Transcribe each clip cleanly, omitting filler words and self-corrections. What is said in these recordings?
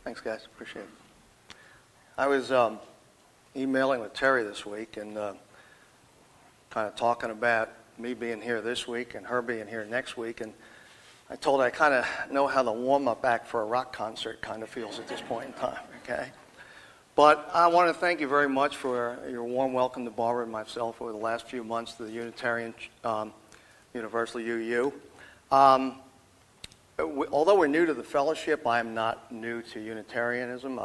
Thanks, guys. Appreciate it. I was emailing with Terry this week and kind of talking about me being here this week and her being here next week. And I told her I kind of know how the warm-up act for a rock concert kind of feels at this point in time, okay? But I want to thank you very much for your warm welcome to Barbara and myself over the last few months to the Unitarian Universal UU. Although we're new to the fellowship, I am not new to Unitarianism.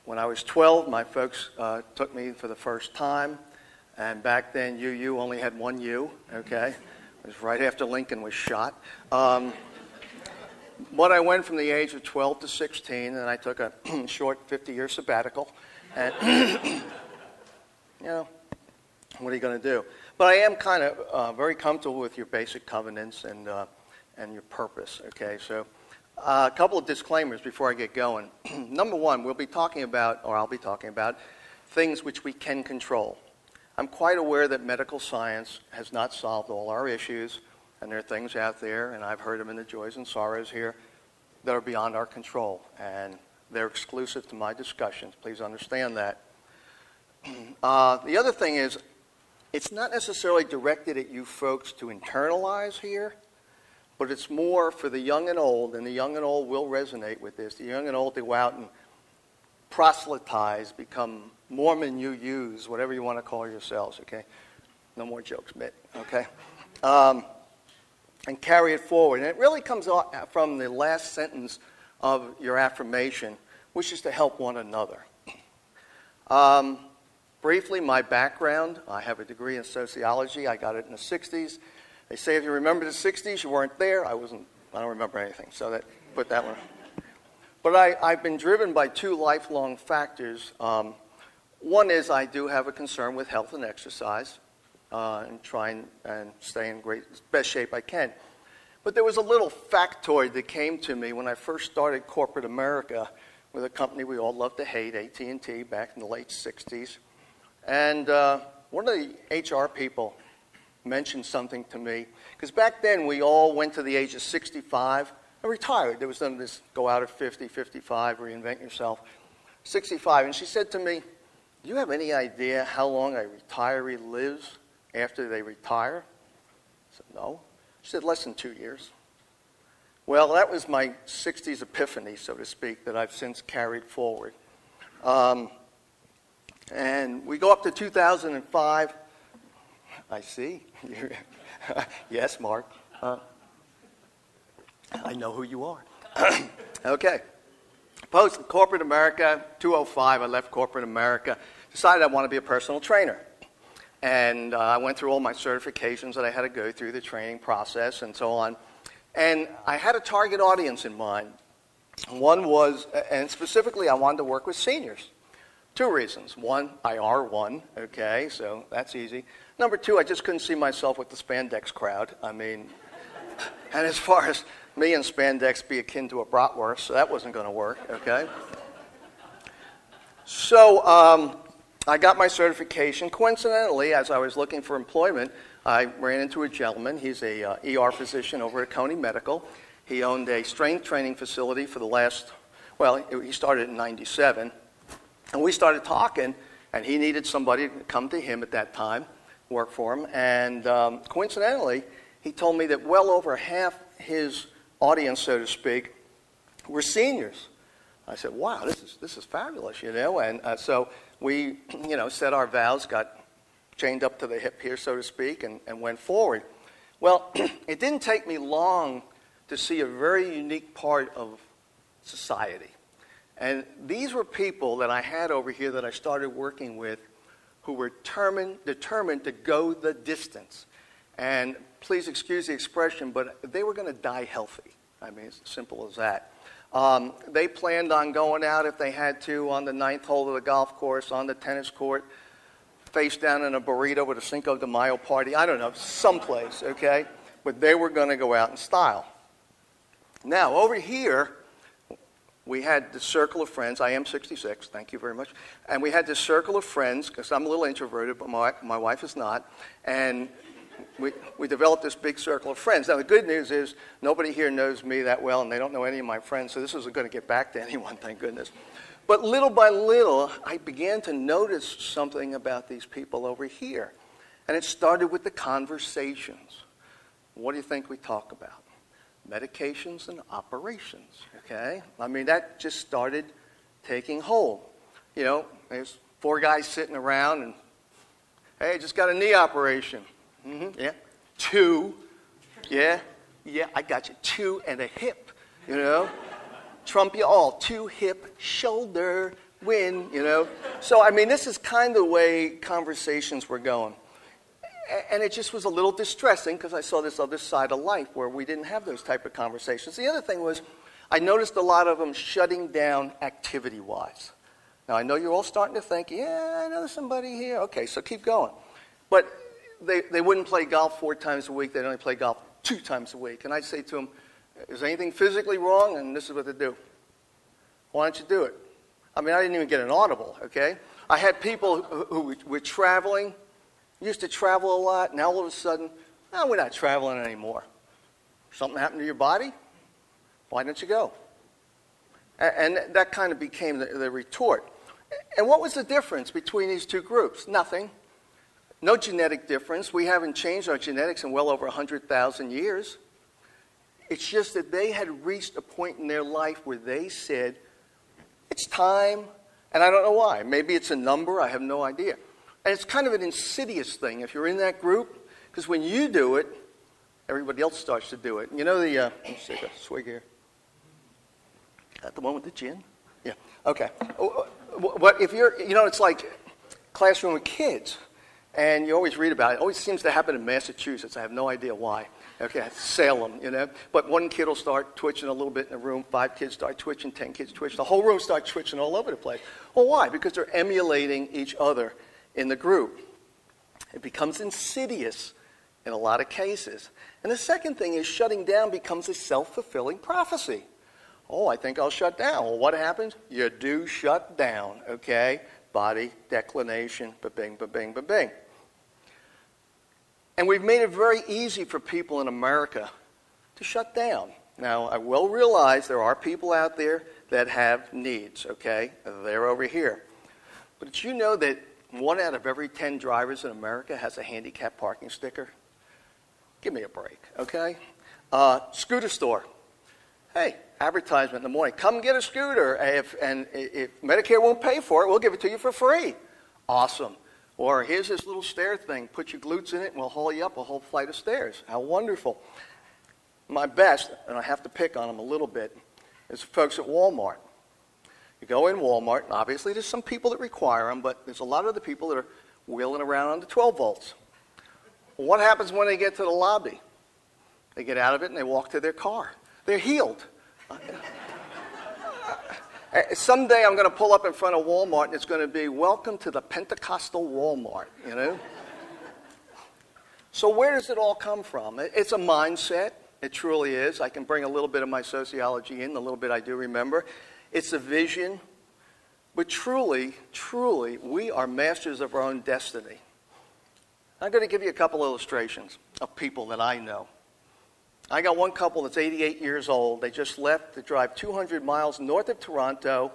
When I was 12, my folks took me for the first time, and back then UU only had one U, okay? It was right after Lincoln was shot. But I went from the age of 12 to 16, and I took a short 50-year sabbatical. And, you know, what are you going to do? But I am kind of very comfortable with your basic covenants and your purpose, okay? So a couple of disclaimers before I get going. Number one, we'll be talking about, or I'll be talking about, things which we can control. I'm quite aware that medical science has not solved all our issues, and there are things out there, and I've heard them in the joys and sorrows here, that are beyond our control, and they're exclusive to my discussions. Please understand that. The other thing is, it's not necessarily directed at you folks to internalize here, but it's more for the young and old, and the young and old will resonate with this. The young and old to go out and proselytize, become Mormon UUs, whatever you want to call yourselves, okay? No more jokes, Mitt, okay? And carry it forward. And it really comes from the last sentence of your affirmation, which is to help one another. Briefly, my background, I have a degree in sociology. I got it in the 60s. They say if you remember the 60s, you weren't there. I don't remember anything, so put that one. But I've been driven by two lifelong factors. One is I do have a concern with health and exercise and trying and stay in best shape I can. But there was a little factoid that came to me when I first started corporate America with a company we all love to hate, AT&T, back in the late 60s. And one of the HR people mentioned something to me, because back then we all went to the age of 65 and retired. There was none of this go out at 50, 55, reinvent yourself. 65, and she said to me, do you have any idea how long a retiree lives after they retire? I said, no. She said, less than 2 years. Well, that was my 60s epiphany, so to speak, that I've since carried forward. And we go up to 2005. I see. Yes, Mark. I know who you are. Okay. Post corporate America, 2005, I left corporate America, decided I want to be a personal trainer. And I went through all my certifications that I had to go through, the training process and so on. And I had a target audience in mind. One was, and specifically I wanted to work with seniors. Two reasons. One, I are one, okay, so that's easy. Number two, I just couldn't see myself with the spandex crowd. I mean, and as far as me and spandex be akin to a bratwurst, so that wasn't going to work, okay? So I got my certification. Coincidentally, as I was looking for employment, I ran into a gentleman. He's a ER physician over at Coney Medical. He owned a strength training facility for the last, well, he started in 97. And we started talking, and he needed somebody to come to him at that time, work for him. And coincidentally, he told me that well over half his audience, so to speak, were seniors. I said, wow, this is fabulous, you know. And so we, you know, said our vows, got chained up to the hip here, so to speak, and went forward. Well, it didn't take me long to see a very unique part of society. And these were people that I had over here that I started working with who were determined to go the distance. And please excuse the expression, but they were going to die healthy. I mean, it's as simple as that. They planned on going out, if they had to, on the 9th hole of the golf course, on the tennis court, face down in a burrito with a Cinco de Mayo party. I don't know, someplace, okay? But they were going to go out in style. Now, over here, we had this circle of friends. I am 66, thank you very much. And we had this circle of friends, because I'm a little introverted, but my wife is not. And we developed this big circle of friends. Now, the good news is nobody here knows me that well, and they don't know any of my friends, so this isn't going to get back to anyone, thank goodness. But little by little, I began to notice something about these people over here. And it started with the conversations. What do you think we talk about? Medications and operations, okay? I mean, that just started taking hold. You know, there's 4 guys sitting around and, hey, just got a knee operation. Yeah. 2. Yeah, I got you. 2 and a hip, you know? Trump you all. 2 hip, shoulder, win, you know? So, I mean, this is kind of the way conversations were going. And it just was a little distressing because I saw this other side of life where we didn't have those type of conversations. The other thing was I noticed a lot of them shutting down activity-wise. Now, I know you're all starting to think, yeah, I know somebody here. Okay, so keep going. But they wouldn't play golf 4 times a week. They'd only play golf 2 times a week. And I'd say to them, is anything physically wrong? And this is what they do. Why don't you do it? I mean, I didn't even get an audible, okay? I had people who were traveling, used to travel a lot. Now all of a sudden, oh, we're not traveling anymore. Something happened to your body? Why don't you go? And that kind of became the retort. And what was the difference between these 2 groups? Nothing. No genetic difference. We haven't changed our genetics in well over 100,000 years. It's just that they had reached a point in their life where they said, it's time, and I don't know why. Maybe it's a number. I have no idea. And it's kind of an insidious thing if you're in that group, because when you do it, everybody else starts to do it. You know the, let me take a swig here. At the one with the gin? Yeah, okay. What if you're, you know, it's like classroom with kids, and you always read about it. It always seems to happen in Massachusetts. I have no idea why. Okay, Salem, you know. But one kid will start twitching a little bit in the room, 5 kids start twitching, 10 kids twitch. The whole room starts twitching all over the place. Well, why? Because they're emulating each other in the group. It becomes insidious in a lot of cases. And the second thing is shutting down becomes a self-fulfilling prophecy. Oh, I think I'll shut down. Well, what happens? You do shut down, okay? Body, declination, ba-bing, ba-bing, ba-bing. And we've made it very easy for people in America to shut down. Now, I will realize there are people out there that have needs, okay? They're over here. But did you know that 1 out of every 10 drivers in America has a handicap parking sticker? Give me a break, okay? Scooter store. Hey, advertisement in the morning. Come get a scooter. If Medicare won't pay for it, we'll give it to you for free. Awesome. Or here's this little stair thing. Put your glutes in it and we'll haul you up a whole flight of stairs. How wonderful. My best, and I have to pick on them a little bit, is folks at Walmart. You go in Walmart, and obviously there's some people that require them, but there's a lot of the people that are wheeling around on the 12 volts. Well, what happens when they get to the lobby? They get out of it and they walk to their car. They're healed. Someday I'm going to pull up in front of Walmart and it's going to be, welcome to the Pentecostal Walmart, you know? So where does it all come from? It's a mindset. It truly is. I can bring a little bit of my sociology in, the little bit I do remember. It's a vision. But truly, truly, we are masters of our own destiny. I'm going to give you a couple illustrations of people that I know. I got one couple that's 88 years old. They just left to drive 200 miles north of Toronto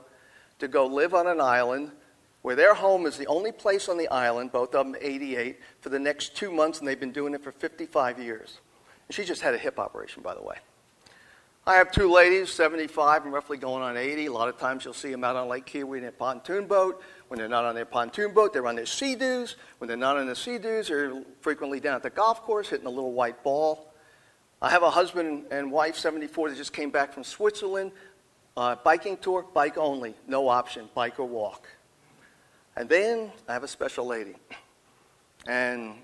to go live on an island where their home is the only place on the island, both of them 88, for the next 2 months, and they've been doing it for 55 years. And she just had a hip operation, by the way. I have 2 ladies, 75 and roughly going on 80. A lot of times you'll see them out on Lake Kiwi in a pontoon boat. When they're not on their pontoon boat, they're on their Sea-Doos. When they're not on the Sea-Doos, they're frequently down at the golf course hitting a little white ball. I have a husband and wife, 74, that just came back from Switzerland. Biking tour, bike only, no option, bike or walk. And then I have a special lady. And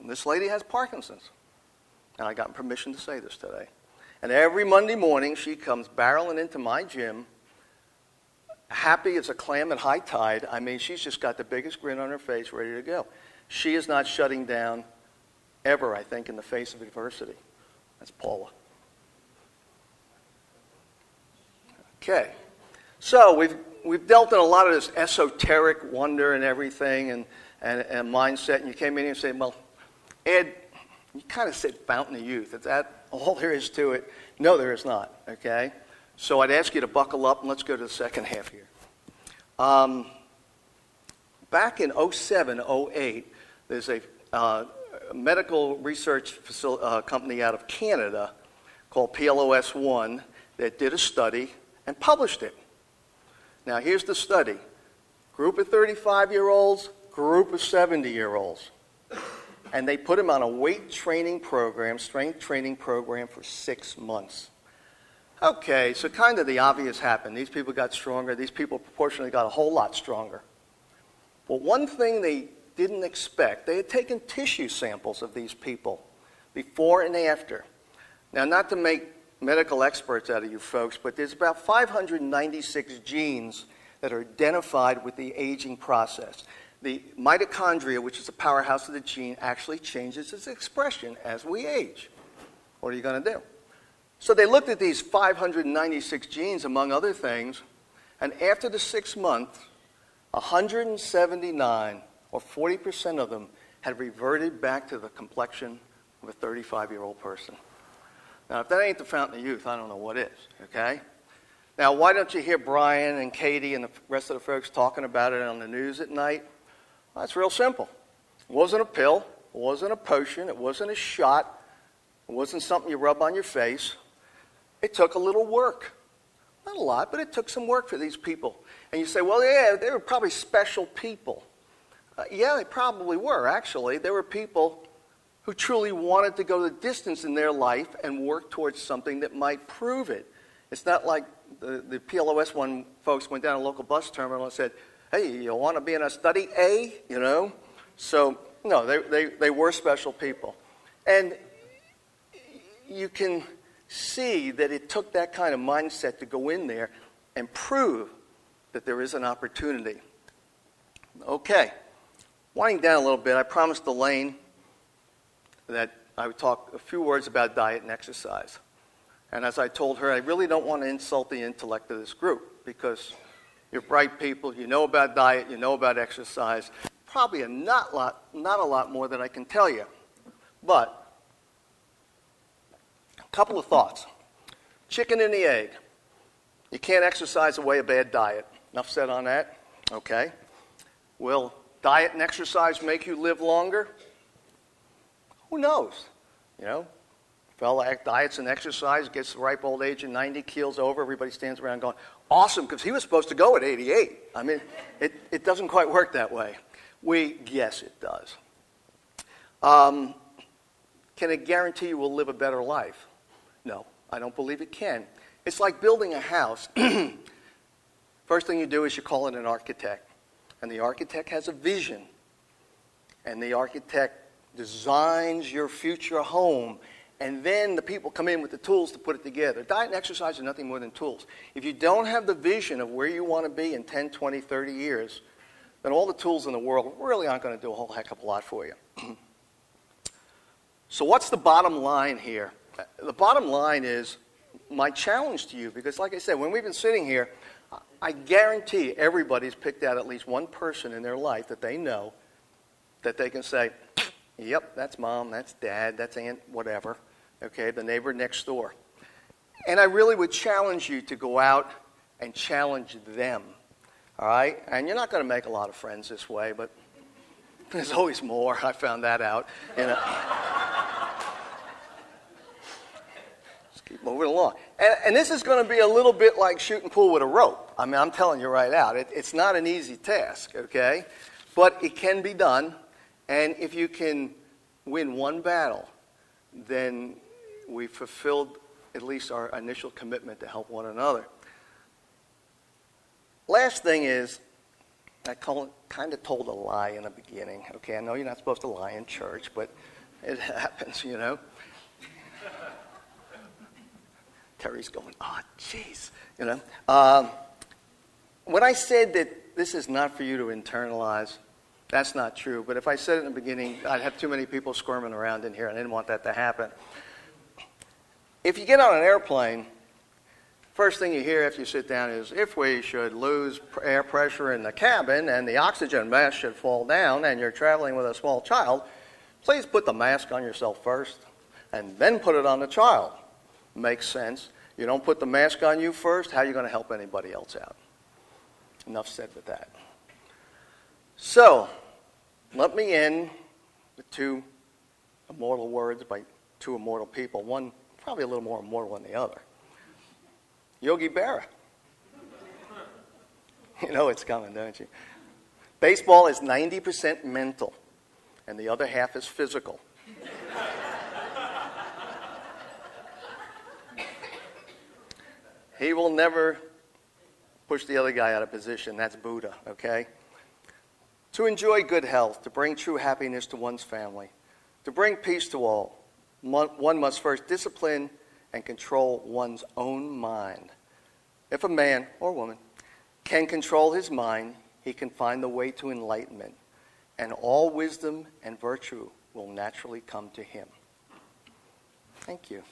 this lady has Parkinson's. And I got permission to say this today. And every Monday morning, she comes barreling into my gym, happy as a clam at high tide. I mean, she's just got the biggest grin on her face, ready to go. She is not shutting down ever, I think, in the face of adversity. That's Paula. Okay. So we've dealt in a lot of this esoteric wonder and everything and mindset. And you came in and said, well, Ed, You kind of said fountain of youth. Is that all there is to it? No, there is not, okay? So I'd ask you to buckle up, and let's go to the second half here. Back in 07, 08, there's a medical research company out of Canada called PLOS1 that did a study and published it. Now, here's the study. Group of 35-year-olds, group of 70-year-olds. And they put them on a weight training program, strength training program for 6 months. Okay, so kind of the obvious happened. These people got stronger. These people proportionally got a whole lot stronger. But one thing they didn't expect, they had taken tissue samples of these people before and after. Now, not to make medical experts out of you folks, but there's about 596 genes that are identified with the aging process. The mitochondria, which is the powerhouse of the gene, actually changes its expression as we age. What are you going to do? So they looked at these 596 genes, among other things, and after the 6 months, 179, or 40% of them, had reverted back to the complexion of a 35-year-old person. Now, if that ain't the fountain of youth, I don't know what is, okay? Now, why don't you hear Brian and Katie and the rest of the folks talking about it on the news at night? Well, it's real simple. It wasn't a pill. It wasn't a potion. It wasn't a shot. It wasn't something you rub on your face. It took a little work. Not a lot, but it took some work for these people. And you say, well, yeah, they were probably special people. Yeah, they probably were, actually. They were people who truly wanted to go the distance in their life and work towards something that might prove it. It's not like the PLOS1 folks went down a local bus terminal and said, hey, you want to be in a study A, you know? So, no, they were special people. And you can see that it took that kind of mindset to go in there and prove that there is an opportunity. Okay, winding down a little bit, I promised Elaine that I would talk a few words about diet and exercise. And as I told her, I really don't want to insult the intellect of this group because you're bright people, you know about diet, you know about exercise, probably not a lot more than I can tell you. But a couple of thoughts. Chicken and the egg. You can't exercise away a bad diet. Enough said on that? Okay. Will diet and exercise make you live longer? Who knows? You know, fella diets and exercise, gets the ripe old age of 90, keels over, everybody stands around going, awesome, because he was supposed to go at 88. I mean, it doesn't quite work that way. Yes, it does. Can it guarantee you will live a better life? No, I don't believe it can. It's like building a house. First thing you do is you call in an architect. And the architect has a vision. And the architect designs your future home. And then the people come in with the tools to put it together. Diet and exercise are nothing more than tools. If you don't have the vision of where you want to be in 10, 20, 30 years, then all the tools in the world really aren't going to do a whole heck of a lot for you. So what's the bottom line here? The bottom line is my challenge to you, because like I said, when we've been sitting here, I guarantee everybody's picked out at least one person in their life that they know that they can say, yep, that's mom, that's dad, that's aunt, whatever, okay, the neighbor next door. And I really would challenge you to go out and challenge them, all right? And you're not going to make a lot of friends this way, but there's always more. I found that out. You know. Just keep moving along. And this is going to be a little bit like shooting pool with a rope. I mean, I'm telling you right out. It's not an easy task, okay? But it can be done. And if you can win one battle, then we've fulfilled at least our initial commitment to help one another. Last thing is, I kind of told a lie in the beginning. Okay, I know you're not supposed to lie in church, but it happens, you know. Terry's going, oh, jeez, you know. When I said that this is not for you to internalize, that's not true. But if I said it in the beginning, I'd have too many people squirming around in here, and I didn't want that to happen. If you get on an airplane, first thing you hear after you sit down is, if we should lose air pressure in the cabin and the oxygen mask should fall down and you're traveling with a small child, Please put the mask on yourself first, and then put it on the child. Makes sense. You don't put the mask on you first, how are you going to help anybody else out? Enough said with that. So, let me end with two immortal words by two immortal people. One probably a little more immortal than the other. Yogi Berra. You know it's coming, don't you? Baseball is 90% mental, and the other half is physical. He will never push the other guy out of position. That's Buddha, okay? To enjoy good health, to bring true happiness to one's family, to bring peace to all, one must first discipline and control one's own mind. If a man or woman can control his mind, he can find the way to enlightenment, and all wisdom and virtue will naturally come to him. Thank you.